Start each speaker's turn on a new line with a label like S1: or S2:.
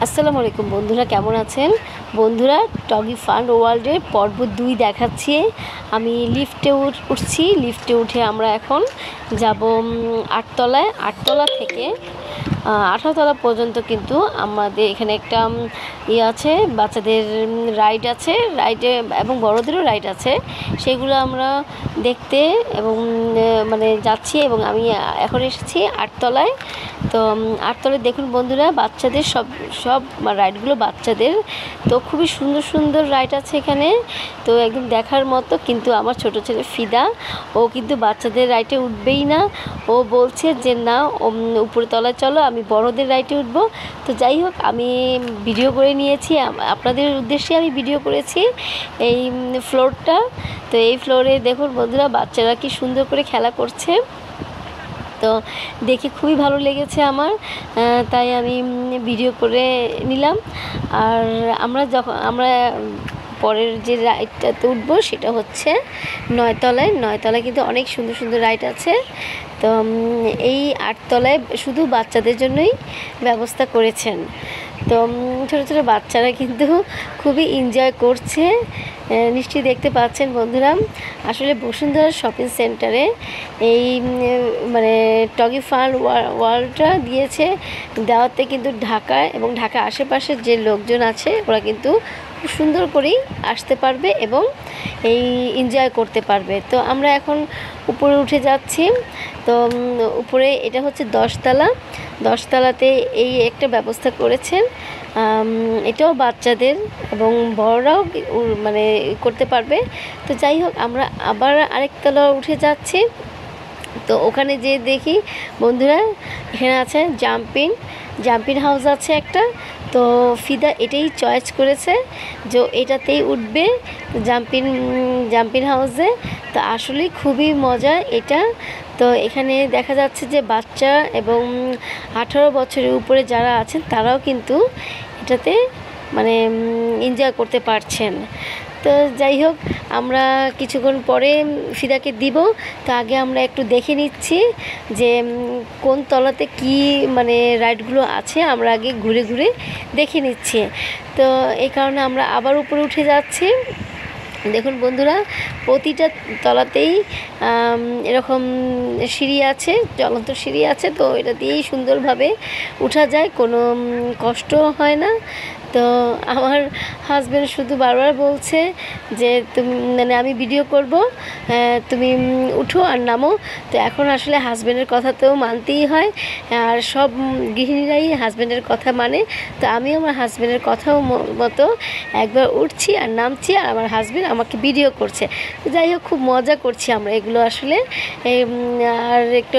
S1: আসসালামু আলাইকুম বন্ধুরা, কেমন আছেন? বন্ধুরা, টগি ফান ওয়ার্ল্ডের পর্ব 2 দেখাচ্ছি। আমি লিফটে উঠছি। লিফটে উঠে আমরা এখন যাব 8 তলায়। 8 তলা থেকে 18 তলা পর্যন্ত কিন্তু আমাদের এখানে একটা আছে, বাচ্চাদের রাইড আছে, রাইডে এবং বড়দেরও রাইড আছে। সেগুলো আমরা দেখতে এবং মানে যাচ্ছি এবং আমি এখন এসেছি 8 তলায়। তো 8 তলায় দেখুন বন্ধুরা, বাচ্চাদের সব রাইডগুলো বাচ্চাদের। তো খুবই সুন্দর সুন্দর রাইড আছে এখানে, তো একদম দেখার মতো। কিন্তু আমার ছোট ছেলে ফিদা, ও কিন্তু বাচ্চাদের রাইডে উঠবেই না। ও বলছে যে না, উপরে তলায় চলো, আমি বড়দের রাইডে উঠবো। তো যাই হোক, আমি ভিডিও করে নিয়েছি, আপনাদের উদ্দেশ্যে আমি ভিডিও করেছি এই ফ্লোরটা। তো এই ফ্লোরে দেখুন বন্ধুরা, বাচ্চারা কি সুন্দর করে খেলা করছে। তো দেখে খুবই ভালো লেগেছে আমার, তাই আমি ভিডিও করে নিলাম। আর আমরা পরের যে রাইডটাতে উঠবো সেটা হচ্ছে 9 তলায়। 9 তলায় কিন্তু অনেক সুন্দর সুন্দর রাইড আছে। তো এই 8 তলায় শুধু বাচ্চাদের জন্যই ব্যবস্থা করেছেন। তো ছোটো ছোটো বাচ্চারা কিন্তু খুবই এনজয় করছে, নিশ্চয়ই দেখতে পাচ্ছেন বন্ধুরা। আসলে বসুন্ধরা শপিং সেন্টারে এই মানে টগি ফান ওয়ার্ল্ডটা দিয়েছে, দেওয়াতে কিন্তু ঢাকা এবং ঢাকা আশেপাশের যে লোকজন আছে ওরা কিন্তু খুব সুন্দর করেই আসতে পারবে এবং এই এনজয় করতে পারবে। তো আমরা এখন উপরে উঠে যাচ্ছি। তো উপরে এটা হচ্ছে 10 তলা। 10 তলাতে এই একটা ব্যবস্থা করেছেন, এটাও বাচ্চাদের এবং বড়রাও মানে করতে পারবে। তো যাই হোক, আমরা আবার আরেক তলা উঠে যাচ্ছি। তো ওখানে যে দেখি বন্ধুরা, এখানে আছে জাম্পিং হাউস আছে একটা। তো ফিদা এটাই চয়েস করেছে যে এটাতেই উঠবে, জাম্পিং হাউসে। তো আসলেই খুবই মজা এটা। তো এখানে দেখা যাচ্ছে যে বাচ্চা এবং 18 বছরের উপরে যারা আছেন তারাও কিন্তু এটাতে মানে এনজয় করতে পারছেন। তো যাই হোক, আমরা কিছুক্ষণ পরে ফিদাকে দিব। তো আগে আমরা একটু দেখে নিচ্ছি যে কোন তলাতে কি মানে রাইডগুলো আছে, আমরা আগে ঘুরে ঘুরে দেখে নিচ্ছি। তো এই কারণে আমরা আবার উপরে উঠে যাচ্ছি। দেখুন বন্ধুরা, প্রতিটা তলাতেই এরকম সিঁড়ি আছে, চলন্ত সিঁড়ি আছে। তো এটা দিয়েই সুন্দরভাবে উঠা যায়, কোনো কষ্ট হয় না। তো আমার হাজব্যান্ড শুধু বারবার বলছে যে তুমি মানে আমি ভিডিও করব, তুমি উঠো আর নামো। তো এখন আসলে হাজব্যান্ডের কথা তো মানতেই হয়, আর সব গৃহিণীরাই হাজব্যান্ডের কথা মানে। তো আমিও আমার হাজব্যান্ডের কথা মতো একবার উঠছি আর নামছি, আর আমার হাজব্যান্ড আমাকে ভিডিও করছে। তো যাই হোক, খুব মজা করছি আমরা এগুলো আসলে। আর একটু